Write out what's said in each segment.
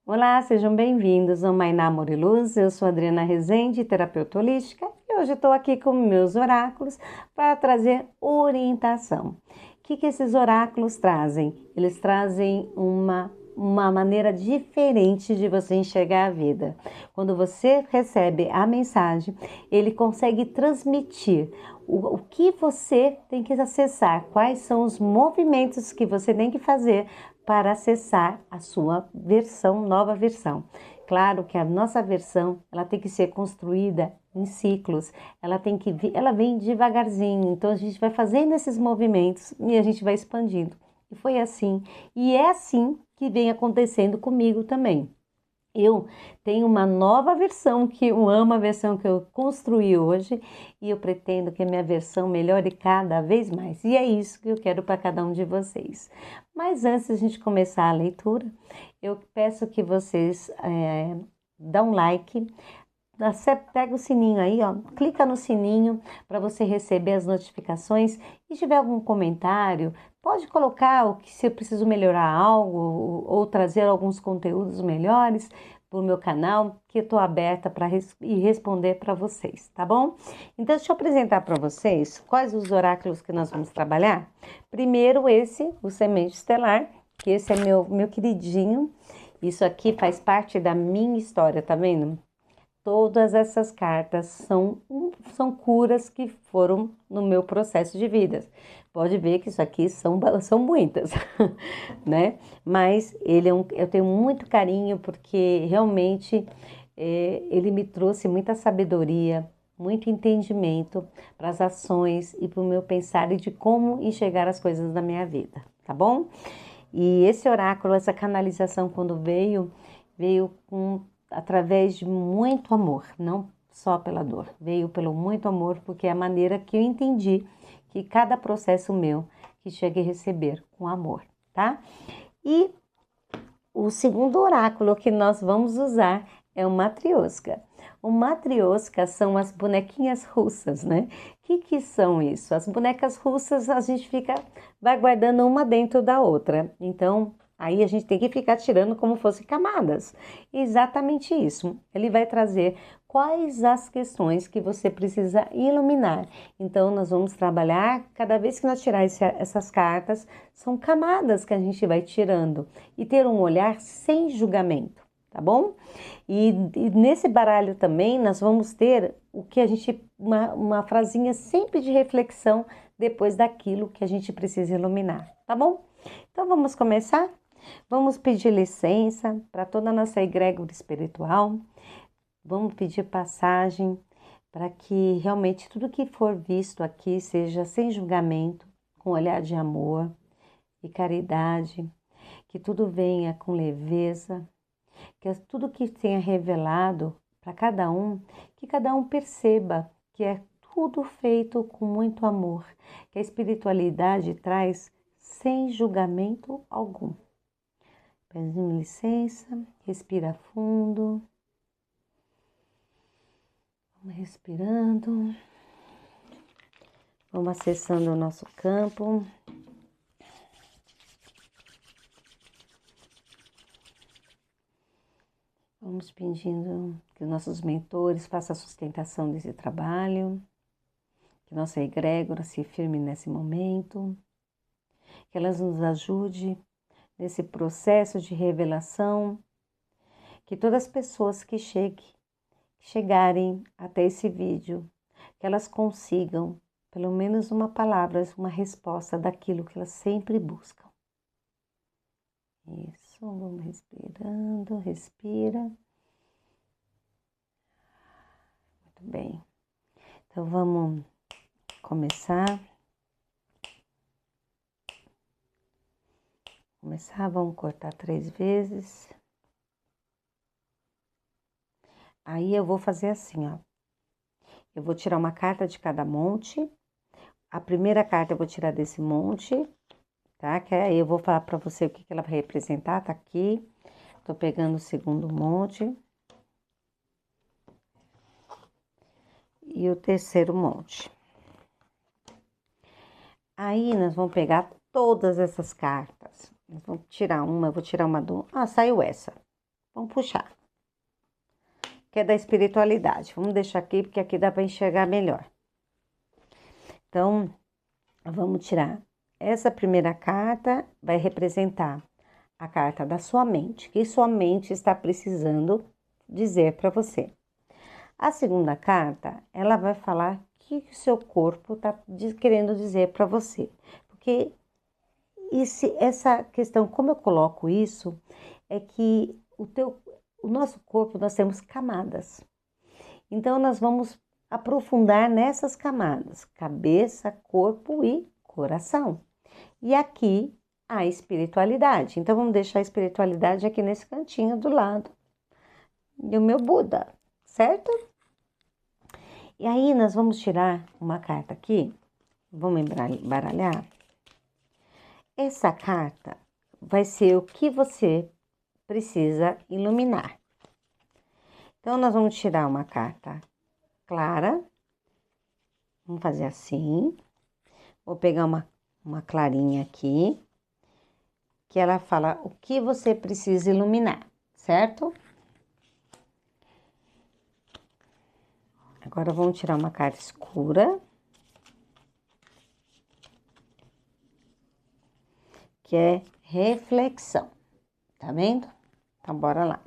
Olá, sejam bem-vindos ao Mainá Amor e Luz. Eu sou Adriana Rezende, terapeuta holística, e hoje estou aqui com meus oráculos para trazer orientação. O que esses oráculos trazem? Eles trazem uma maneira diferente de você enxergar a vida. Quando você recebe a mensagem, ele consegue transmitir o que você tem que acessar, quais são os movimentos que você tem que fazer para acessar a sua versão, nova versão. Claro que a nossa versão, ela tem que ser construída em ciclos, ela vem devagarzinho, então a gente vai fazendo esses movimentos e a gente vai expandindo. E foi assim, e é assim que vem acontecendo comigo também. Eu tenho uma nova versão que eu amo, a versão que eu construí hoje, e eu pretendo que a minha versão melhore cada vez mais. E é isso que eu quero para cada um de vocês. Mas antes de a gente começar a leitura, eu peço que vocês dão um like. Você pega o sininho aí, ó, clica no sininho para você receber as notificações. E se tiver algum comentário, pode colocar o que se eu preciso melhorar algo ou trazer alguns conteúdos melhores para o meu canal, que eu estou aberta para responder para vocês, tá bom? Então, deixa eu apresentar para vocês quais os oráculos que nós vamos trabalhar. Primeiro, esse, o Semente Estelar, que esse é meu queridinho. Isso aqui faz parte da minha história, tá vendo? Todas essas cartas são curas que foram no meu processo de vida. Pode ver que isso aqui são muitas, né? Mas eu tenho muito carinho porque realmente ele me trouxe muita sabedoria, muito entendimento para as ações e para o meu pensar e de como enxergar as coisas na minha vida, tá bom? E esse oráculo, essa canalização, quando veio através de muito amor, não só pela dor, veio pelo muito amor, porque é a maneira que eu entendi que cada processo meu que chegue a receber com amor, tá? E o segundo oráculo que nós vamos usar é o Matrioska. O Matrioska são as bonequinhas russas, né? O que são isso? As bonecas russas a gente vai guardando uma dentro da outra. Então, aí a gente tem que ficar tirando como fosse camadas. Exatamente isso. Ele vai trazer quais as questões que você precisa iluminar. Então, nós vamos trabalhar, cada vez que nós tirar essas cartas, são camadas que a gente vai tirando e ter um olhar sem julgamento, tá bom? E nesse baralho também nós vamos ter uma frasinha sempre de reflexão depois daquilo que a gente precisa iluminar, tá bom? Então vamos começar? Vamos pedir licença para toda a nossa egrégora espiritual, vamos pedir passagem para que realmente tudo que for visto aqui seja sem julgamento, com olhar de amor e caridade, que tudo venha com leveza, que tudo que tenha revelado para cada um, que cada um perceba que é tudo feito com muito amor, que a espiritualidade traz sem julgamento algum. Peço licença, respira fundo, vamos respirando, vamos acessando o nosso campo. Vamos pedindo que os nossos mentores façam a sustentação desse trabalho, que nossa egrégora se firme nesse momento, que elas nos ajude nesse processo de revelação, que todas as pessoas que chegarem até esse vídeo, que elas consigam pelo menos uma palavra, uma resposta daquilo que elas sempre buscam. Isso, vamos respirando, respira. Muito bem. Então vamos começar. Vamos cortar 3 vezes. Aí eu vou fazer assim, ó. Eu vou tirar uma carta de cada monte. A primeira carta eu vou tirar desse monte, tá? Que aí eu vou falar pra você o que ela vai representar, tá aqui. Tô pegando o segundo monte. E o terceiro monte. Aí nós vamos pegar todas essas cartas. Nós vamos tirar uma, eu vou tirar uma do... Ah, saiu essa, Vamos puxar. Que é da espiritualidade. Vamos deixar aqui, porque aqui dá para enxergar melhor. Então, vamos tirar. Essa primeira carta vai representar a carta da sua mente, que sua mente está precisando dizer para você. A segunda carta, ela vai falar o que o seu corpo está querendo dizer para você. Porque essa questão, como eu coloco isso, é que o nosso corpo, nós temos camadas. Então, nós vamos aprofundar nessas camadas, cabeça, corpo e coração. E aqui, a espiritualidade. Então, vamos deixar a espiritualidade aqui nesse cantinho do lado do meu Buda, certo? E aí, nós vamos tirar uma carta aqui, vamos embaralhar. Essa carta vai ser o que você precisa iluminar. Então, nós vamos tirar uma carta clara. Vamos fazer assim. Vou pegar uma clarinha aqui, que ela fala o que você precisa iluminar, certo? Agora, vamos tirar uma carta escura, que é reflexão, tá vendo? Então, bora lá.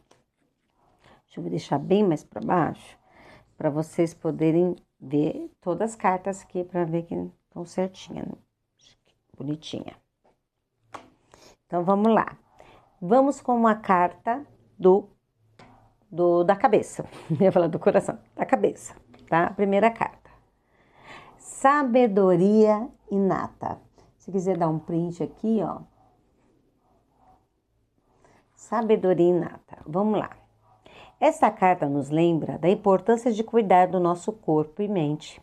Deixa eu deixar bem mais para baixo, para vocês poderem ver todas as cartas aqui, para ver que estão certinhas, bonitinha. Então, vamos lá. Vamos com uma carta da cabeça. Eu ia falar do coração, da cabeça, tá? A primeira carta. Sabedoria inata. Se quiser dar um print aqui, ó. Sabedoria inata. Vamos lá. Essa carta nos lembra da importância de cuidar do nosso corpo e mente.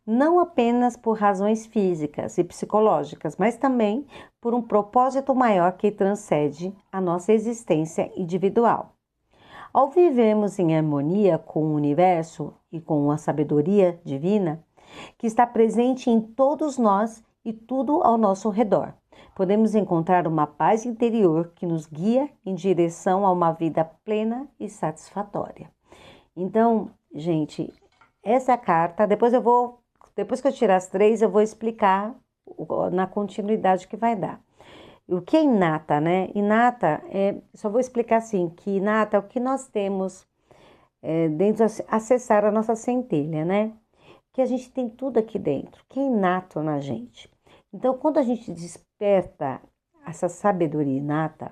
Não apenas por razões físicas e psicológicas, mas também por um propósito maior que transcende a nossa existência individual. Ao vivermos em harmonia com o universo e com a sabedoria divina, que está presente em todos nós e tudo ao nosso redor, podemos encontrar uma paz interior que nos guia em direção a uma vida plena e satisfatória. Então, gente, essa carta, depois que eu tirar as três, eu vou explicar na continuidade que vai dar. O que é inata, né? Inata, só vou explicar assim, que inata é o que nós temos dentro, acessar a nossa centelha, né? Que a gente tem tudo aqui dentro, que é inato na gente. Então, quando a gente desperta essa sabedoria inata,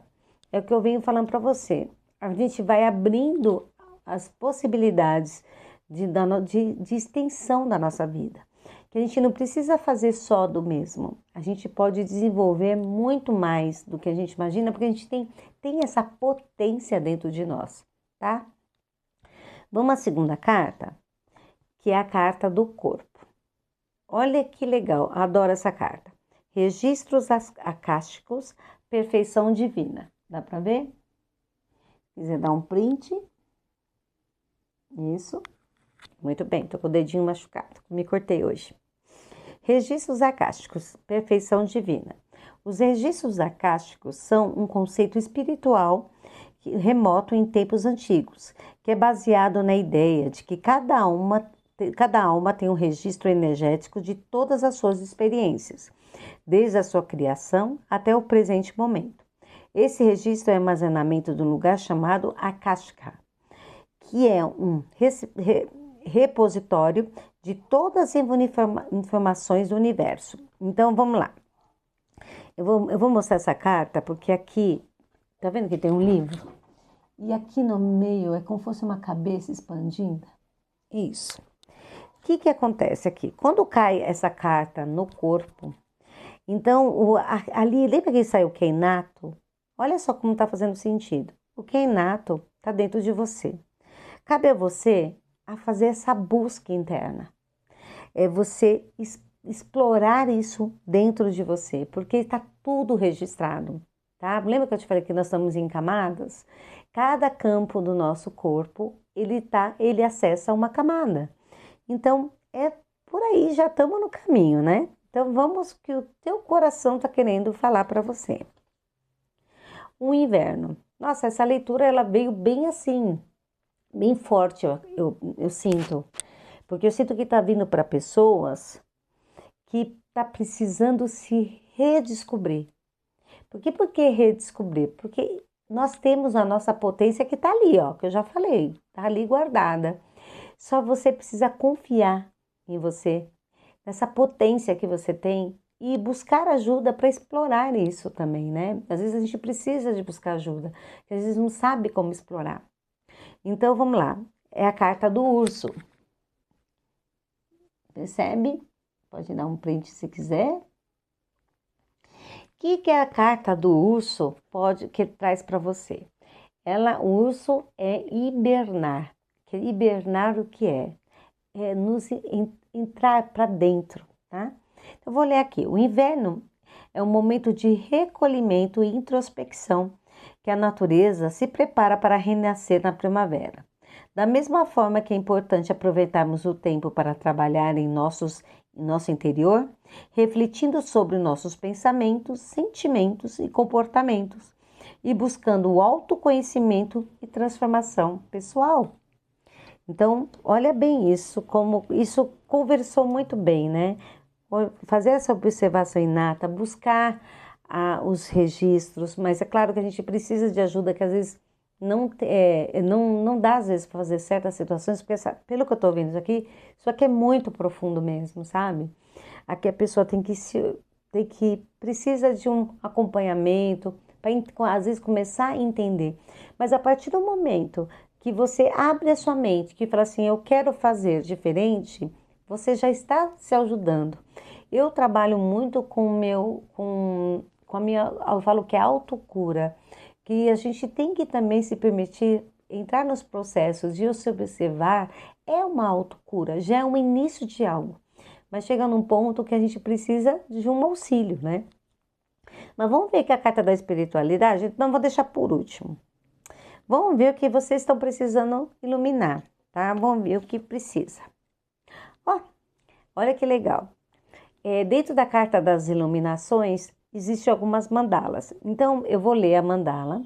é o que eu venho falando para você. A gente vai abrindo as possibilidades de extensão da nossa vida. Que a gente não precisa fazer só do mesmo. A gente pode desenvolver muito mais do que a gente imagina, porque a gente tem essa potência dentro de nós, tá? Vamos à segunda carta, que é a carta do corpo. Olha que legal, adoro essa carta. Registros acásticos, perfeição divina. Dá para ver? Se quiser dar um print. Isso. Muito bem, tô com o dedinho machucado, me cortei hoje. Registros acásticos, perfeição divina. Os registros acásticos são um conceito espiritual remoto em tempos antigos, que é baseado na ideia de que cada alma tem um registro energético de todas as suas experiências, desde a sua criação até o presente momento. Esse registro é armazenamento de um lugar chamado Akasha, que é um repositório de todas as informações do universo. Então, vamos lá. Eu vou mostrar essa carta porque aqui, tá vendo que tem um livro? E aqui no meio é como se fosse uma cabeça expandida. Isso. O que acontece aqui? Quando cai essa carta no corpo, então ali, lembra que saiu o que é inato? Olha só como está fazendo sentido. O que é inato está dentro de você. Cabe a você a fazer essa busca interna. É você explorar isso dentro de você, porque está tudo registrado, tá? Lembra que eu te falei que nós estamos em camadas? Cada campo do nosso corpo, ele acessa uma camada. Então, por aí, já estamos no caminho, né? Então, vamos que o teu coração está querendo falar para você. O inverno. Nossa, essa leitura ela veio bem assim, bem forte, eu sinto. Porque eu sinto que está vindo para pessoas que tá precisando se redescobrir. Por que redescobrir? Porque nós temos a nossa potência que está ali, ó, que eu já falei, está ali guardada. Só você precisa confiar em você, nessa potência que você tem e buscar ajuda para explorar isso também, né? Às vezes a gente precisa de buscar ajuda, porque às vezes não sabe como explorar. Então vamos lá, é a carta do urso. Percebe? Pode dar um print se quiser. O que é a carta do urso que traz para você? O urso é hibernar. Hibernar o que é? É nos entrar para dentro, tá? Então, eu vou ler aqui. O inverno é um momento de recolhimento e introspecção que a natureza se prepara para renascer na primavera. Da mesma forma que é importante aproveitarmos o tempo para trabalhar em nosso interior, refletindo sobre nossos pensamentos, sentimentos e comportamentos, e buscando o autoconhecimento e transformação pessoal. Então, olha bem isso, como isso conversou muito bem, né? Fazer essa observação inata, buscar os registros, mas é claro que a gente precisa de ajuda, que às vezes não dá às vezes para fazer certas situações, porque pelo que eu estou vendo isso aqui é muito profundo mesmo, sabe? Aqui a pessoa precisa de um acompanhamento para às vezes começar a entender. Mas a partir do momento que você abre a sua mente, que fala assim, eu quero fazer diferente, você já está se ajudando. Eu trabalho muito com a minha, eu falo que é autocura, que a gente tem que também se permitir entrar nos processos de se observar, é uma autocura, já é um início de algo. Mas chega num ponto que a gente precisa de um auxílio, né? Mas vamos ver que a carta da espiritualidade, não vou deixar por último. Vamos ver o que vocês estão precisando iluminar, tá? Vamos ver o que precisa. Ó, olha que legal. Dentro da carta das iluminações, existem algumas mandalas. Então, eu vou ler a mandala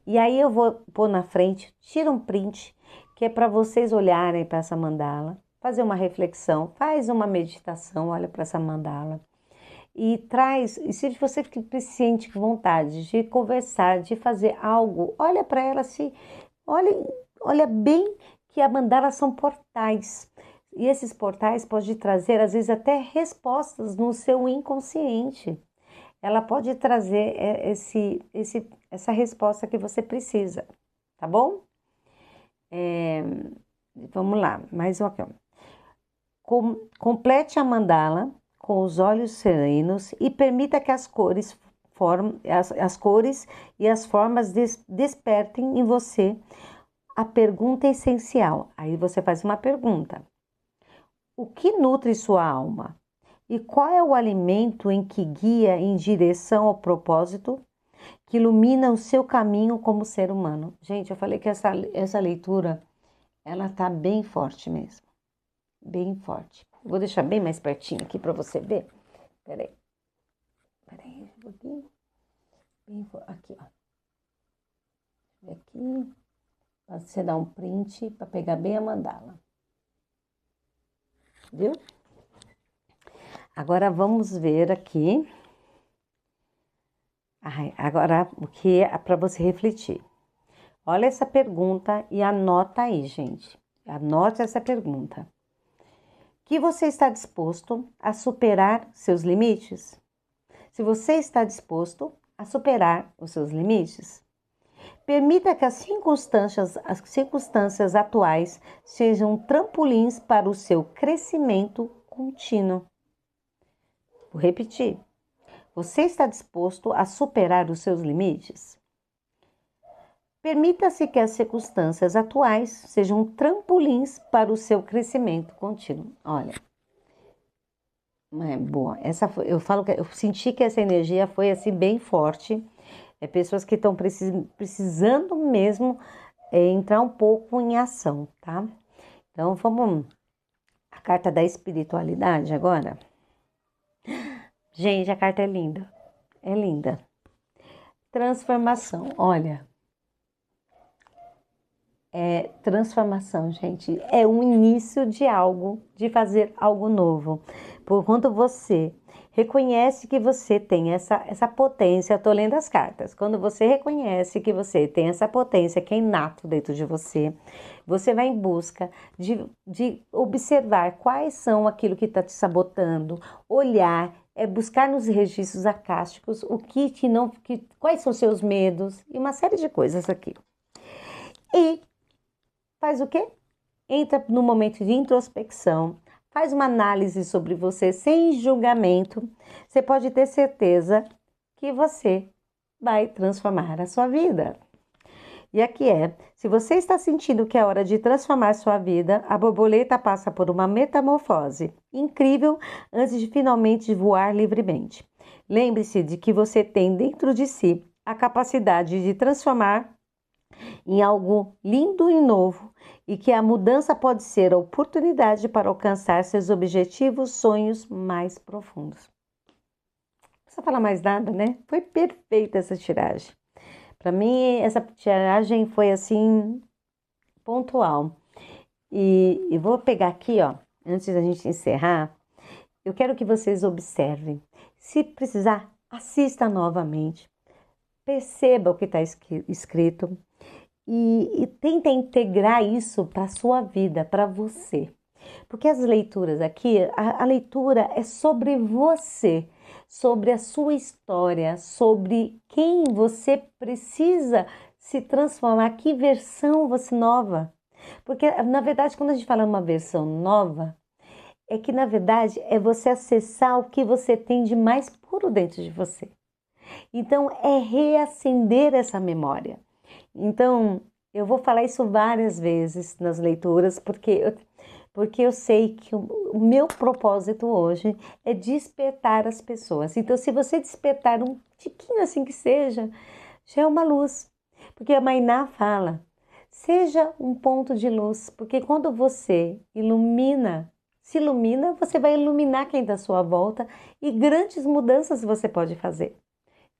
e aí eu vou pôr na frente, tira um print, que é para vocês olharem para essa mandala, fazer uma reflexão, faz uma meditação, olha para essa mandala. E se você se sente com vontade de conversar, de fazer algo, olha para ela, olha bem que a mandala são portais. E esses portais podem trazer, às vezes, até respostas no seu inconsciente. Ela pode trazer essa resposta que você precisa, tá bom? Vamos lá, mais uma. Complete a mandala com os olhos serenos e permita que as cores e as formas despertem em você a pergunta essencial. Aí você faz uma pergunta. O que nutre sua alma? E qual é o alimento em que guia em direção ao propósito que ilumina o seu caminho como ser humano? Gente, eu falei que essa leitura, ela tá bem forte mesmo. Bem forte. Vou deixar bem mais pertinho aqui para você ver. Peraí, um pouquinho. Aqui, ó. Aqui, pra você dar um print para pegar bem a mandala. Viu? Agora vamos ver aqui. Agora o que é para você refletir. Olha essa pergunta e anota aí, gente. Anote essa pergunta. Que você está disposto a superar seus limites? Se você está disposto a superar os seus limites, permita que as circunstâncias atuais sejam trampolins para o seu crescimento contínuo. Vou repetir. Você está disposto a superar os seus limites? Permita-se que as circunstâncias atuais sejam trampolins para o seu crescimento contínuo. Olha, é boa. Eu senti que essa energia foi assim bem forte. Pessoas que estão precisando mesmo entrar um pouco em ação, tá? Então vamos a carta da espiritualidade agora. Gente, a carta é linda. É linda. Transformação. Olha, é transformação, gente. É o início de algo, de fazer algo novo. Por quando você reconhece que você tem essa potência, eu tô lendo as cartas. Quando você reconhece que você tem essa potência que é inato dentro de você, você vai em busca de observar quais são aquilo que está te sabotando, olhar, buscar nos registros acásticos o que não, quais são seus medos e uma série de coisas aqui. E faz o quê? Entra no momento de introspecção, faz uma análise sobre você sem julgamento. Você pode ter certeza que você vai transformar a sua vida. E aqui se você está sentindo que é hora de transformar sua vida, a borboleta passa por uma metamorfose incrível antes de finalmente voar livremente. Lembre-se de que você tem dentro de si a capacidade de transformar em algo lindo e novo e que a mudança pode ser a oportunidade para alcançar seus objetivos, sonhos mais profundos. Não precisa falar mais nada, né? Foi perfeita essa tiragem. Para mim, essa tiragem foi assim, pontual. E vou pegar aqui, ó, antes da gente encerrar, eu quero que vocês observem. Se precisar, assista novamente. Perceba o que está escrito e tenta integrar isso para a sua vida, para você. Porque as leituras aqui, a leitura é sobre você, sobre a sua história, sobre quem você precisa se transformar, que versão você nova. Porque, na verdade, quando a gente fala uma versão nova, é que, na verdade, é você acessar o que você tem de mais puro dentro de você. Então, é reacender essa memória. Então, eu vou falar isso várias vezes nas leituras, porque eu sei que o meu propósito hoje é despertar as pessoas. Então, se você despertar um tiquinho assim que seja, já é uma luz. Porque a Mainá fala, seja um ponto de luz, porque quando você se ilumina, você vai iluminar quem está à sua volta e grandes mudanças você pode fazer.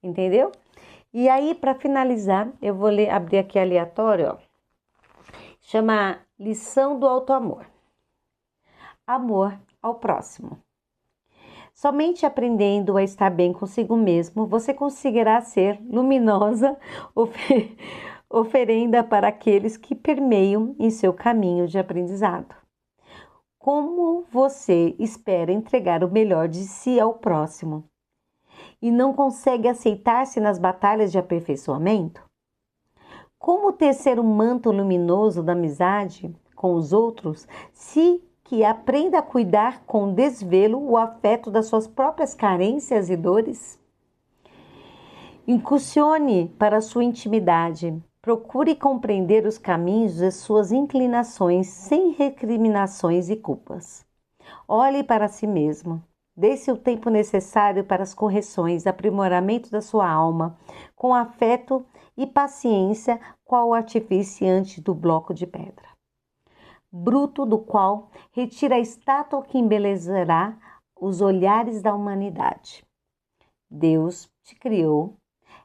Entendeu? E aí, para finalizar, eu vou abrir aqui aleatório, ó. Chama Lição do Auto-Amor. Amor ao próximo. Somente aprendendo a estar bem consigo mesmo, você conseguirá ser luminosa oferenda para aqueles que permeiam em seu caminho de aprendizado. Como você espera entregar o melhor de si ao próximo e não consegue aceitar-se nas batalhas de aperfeiçoamento? Como tecer um manto luminoso da amizade com os outros se que aprenda a cuidar com desvelo o afeto das suas próprias carências e dores? Incursione para sua intimidade. Procure compreender os caminhos de suas inclinações sem recriminações e culpas. Olhe para si mesmo. Dê-se o tempo necessário para as correções, aprimoramento da sua alma, com afeto e paciência, qual o artifício antes do bloco de pedra. Bruto do qual retira a estátua que embelezará os olhares da humanidade. Deus te criou,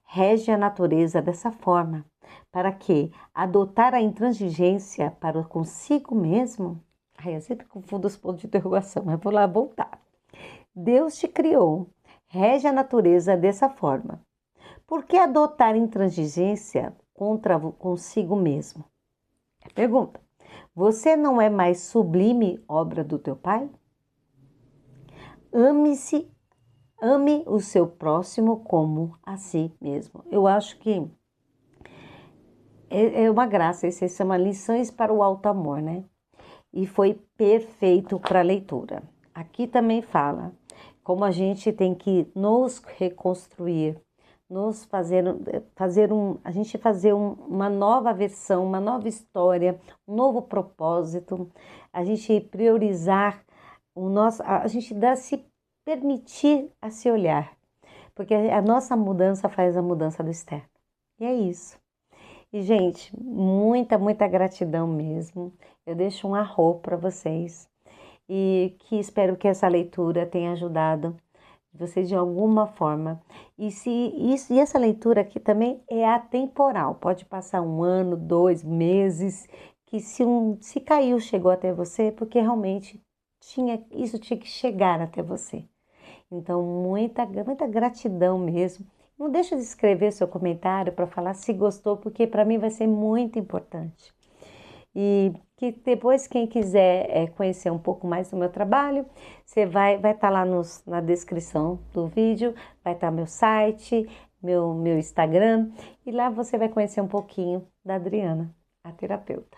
rege a natureza dessa forma, para que adotar a intransigência para consigo mesmo. Ai, eu sempre confundo os pontos de interrogação, mas vou lá voltar. Deus te criou, rege a natureza dessa forma. Por que adotar intransigência contra consigo mesmo? Pergunta. Você não é mais sublime obra do teu Pai? Ame o seu próximo como a si mesmo. Eu acho que é uma graça, isso se chama Lições para o Alto Amor, né? E foi perfeito para a leitura. Aqui também fala como a gente tem que nos reconstruir, uma nova versão, uma nova história, um novo propósito, a gente priorizar a gente se permitir a se olhar, porque a nossa mudança faz a mudança do externo. E é isso. E, gente, muita, muita gratidão mesmo. Eu deixo um arro para vocês e que espero que essa leitura tenha ajudado vocês de alguma forma E essa leitura aqui também é atemporal, pode passar um ano, 2 meses, que se caiu, chegou até você, porque realmente isso tinha que chegar até você. Então, muita gratidão mesmo. Não deixa de escrever seu comentário para falar se gostou, porque para mim vai ser muito importante. E que depois, quem quiser conhecer um pouco mais do meu trabalho, você vai estar lá na descrição do vídeo, vai estar meu site, meu Instagram, e lá você vai conhecer um pouquinho da Adriana, a terapeuta.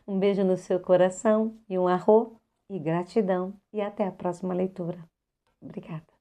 Um beijo no seu coração e um arro e gratidão, e até a próxima leitura. Obrigada.